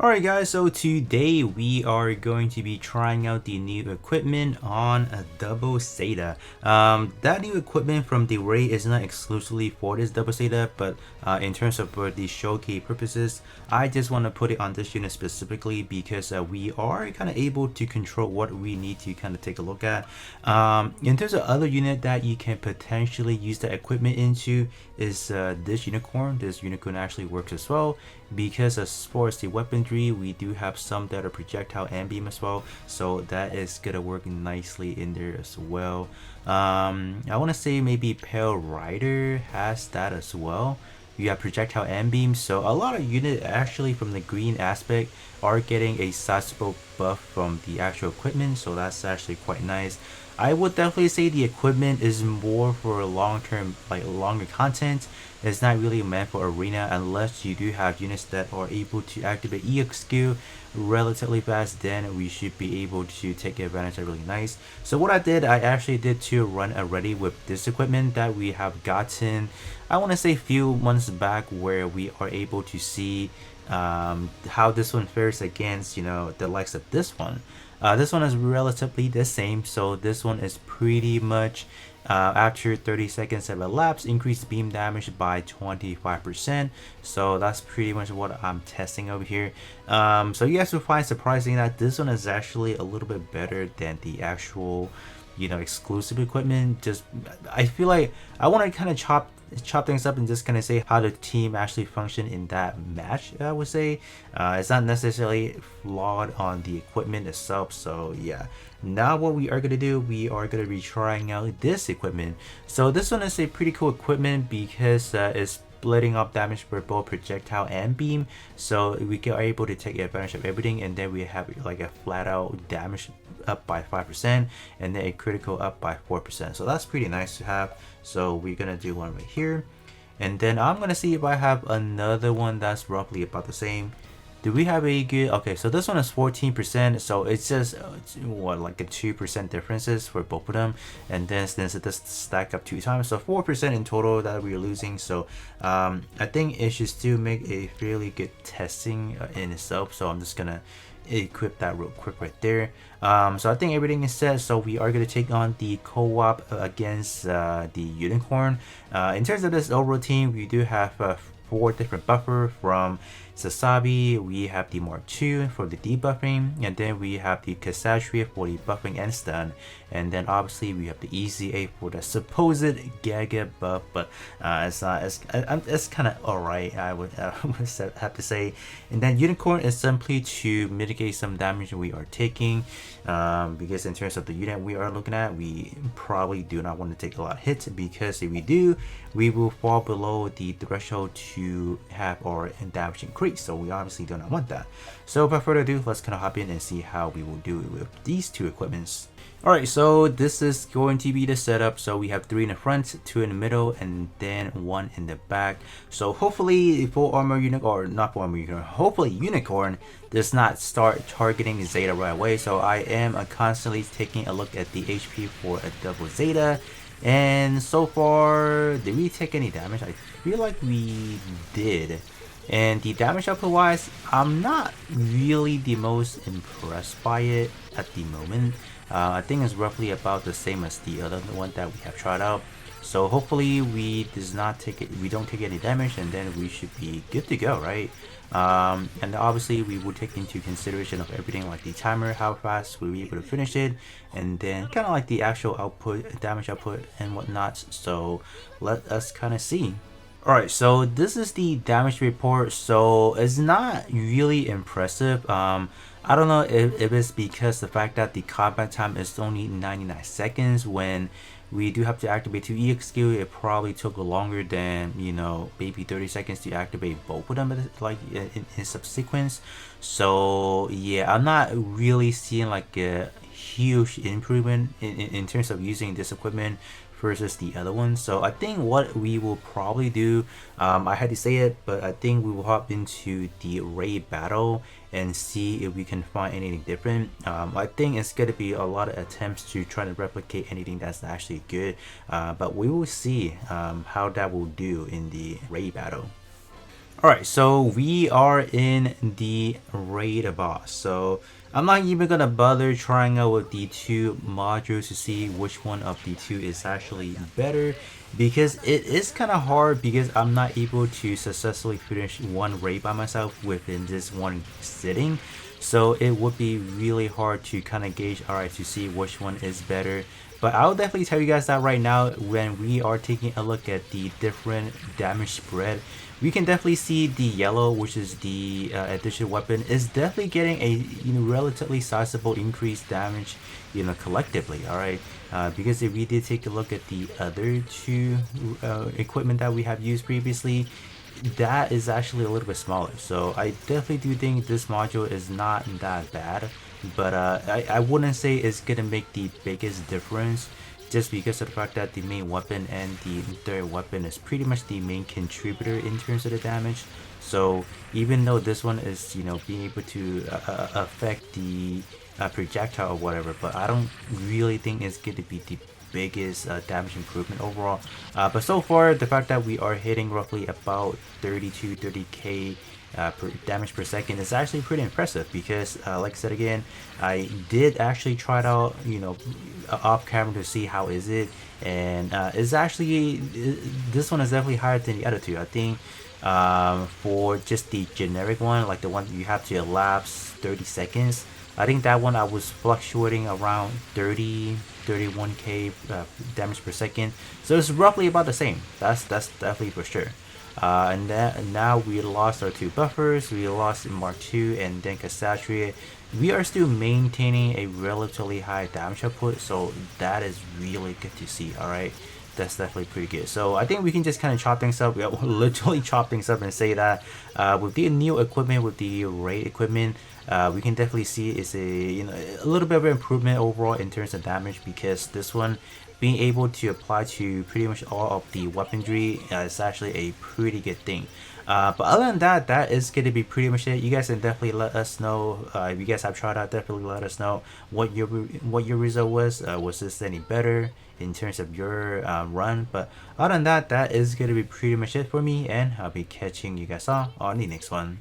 Alright guys, so today we are going to be trying out the new equipment on a double Zeta. That new equipment from the Ray is not exclusively for this double Zeta, but in terms of for the showcase purposes, I just want to put it on this unit specifically because we are kind of able to control what we need to kind of take a look at. In terms of other unit that you can potentially use the equipment into is this unicorn. This unicorn actually works as well because as far as the weaponry, we do have some that are projectile and beam as well, so that is gonna work nicely in there as well. I want to say maybe Pale Rider has that as well. You have projectile and beam, so a lot of units actually from the green aspect are getting a sizable buff from the actual equipment, so that's actually quite nice. I would definitely say the equipment is more for long-term, like longer content. It's not really meant for arena unless you do have units that are able to activate EX skill relatively fast. Then we should be able to take advantage of really nice. So what I actually did to run already with this equipment that we have gotten, I want to say few months back, where we are able to see how this one fares against the likes of this one. This one is relatively the same, so this one is pretty much after 30 seconds of elapsed, increased beam damage by 25%. So that's pretty much what I'm testing over here. So you guys will find surprising that this one is actually a little bit better than the actual exclusive equipment. Just I feel like I want to kind of chop things up and just kind of say how the team actually function in that match. I would say it's not necessarily flawed on the equipment itself. So yeah, now what we are going to do, we are going to be trying out this equipment. So this one is a pretty cool equipment because it's splitting up damage for both projectile and beam, so we are able to take advantage of everything. And then we have like a flat out damage up by 5% and then a critical up by 4%, so that's pretty nice to have. So we're gonna do one right here, and then I'm gonna see if I have another one that's roughly about the same. Do we have a good, okay, so this one is 14%, so it's just what, like a 2% differences for both of them, and then since it does stack up 2 times, so 4% in total that we're losing. So I think it should still make a fairly good testing in itself, so I'm just gonna equip that real quick right there. So I think everything is set, so we are going to take on the co-op against the unicorn. In terms of this overall team, we do have 4 different buffer. From Sasabi, we have the Mark II for the debuffing, and then we have the Kasatria for the buffing and stun, and then obviously we have the EZA for the supposed Gaga buff, but it's kind of alright, I would have to say. And then Unicorn is simply to mitigate some damage we are taking, because in terms of the unit we are looking at, we probably do not want to take a lot of hits, because if we do, we will fall below the threshold to have our damage increase, so we obviously do not want that. So without further ado, let's kind of hop in and see how we will do it with these 2 equipments. Alright, so this is going to be the setup. So we have 3 in the front, 2 in the middle, and then 1 in the back. So hopefully full armor unicorn, or not full armor unicorn, hopefully unicorn does not start targeting Zeta right away. So I am constantly taking a look at the HP for a double Zeta. And so far, did we take any damage? I feel like we did. And the damage output wise, I'm not really the most impressed by it at the moment. I think it's roughly about the same as the other one that we have tried out. So hopefully we don't take any damage, and then we should be good to go, right? And obviously we will take into consideration of everything like the timer, how fast we'll be able to finish it, and then kind of like the actual output, damage output and whatnot. So let us kind of see. Alright, so this is the damage report. So it's not really impressive. I don't know if it's because the fact that the combat time is only 99 seconds when we do have to activate 2 EX skill. It probably took longer than, maybe 30 seconds to activate both of them, like in subsequence. So yeah, I'm not really seeing like a huge improvement in terms of using this equipment versus the other one. So I think what we will probably do, I had to say it, but I think we will hop into the raid battle and see if we can find anything different. I think it's going to be a lot of attempts to try to replicate anything that's actually good, but we will see how that will do in the raid battle. Alright, so we are in the raid boss. So I'm not even gonna bother trying out with the two modules to see which one of the two is actually better, because it is kind of hard because I'm not able to successfully finish one raid by myself within this one sitting. So it would be really hard to kind of gauge, alright, to see which one is better. But I'll definitely tell you guys that right now when we are taking a look at the different damage spread. We can definitely see the yellow, which is the additional weapon, is definitely getting a relatively sizable increased damage, collectively. All right, because if we did take a look at the other two equipment that we have used previously, that is actually a little bit smaller. So I definitely do think this module is not that bad, but I wouldn't say it's gonna make the biggest difference, just because of the fact that the main weapon and the third weapon is pretty much the main contributor in terms of the damage. So even though this one is being able to affect the projectile or whatever, but I don't really think it's going to be the biggest damage improvement overall. But so far, the fact that we are hitting roughly about 30k per damage per second is actually pretty impressive, because like I said again, I did actually try it out off camera to see how is it, and it's actually this one is definitely higher than the other two. I think for just the generic one, like the one you have to elapse 30 seconds, I think that one I was fluctuating around 31k damage per second, so it's roughly about the same. That's definitely for sure. And now we lost our two buffers, we lost Mark II and then Cassatria. We are still maintaining a relatively high damage output, so that is really good to see. Alright, that's definitely pretty good. So I think we can just kind of chop things up. We will literally chop things up and say that with the new equipment, with the raid equipment, we can definitely see it's a little bit of an improvement overall in terms of damage, because this one being able to apply to pretty much all of the weaponry is actually a pretty good thing. But other than that, that is going to be pretty much it. You guys can definitely let us know if you guys have tried out. Definitely let us know what your result was. Was this any better in terms of your run? But other than that, that is going to be pretty much it for me, and I'll be catching you guys all on the next one.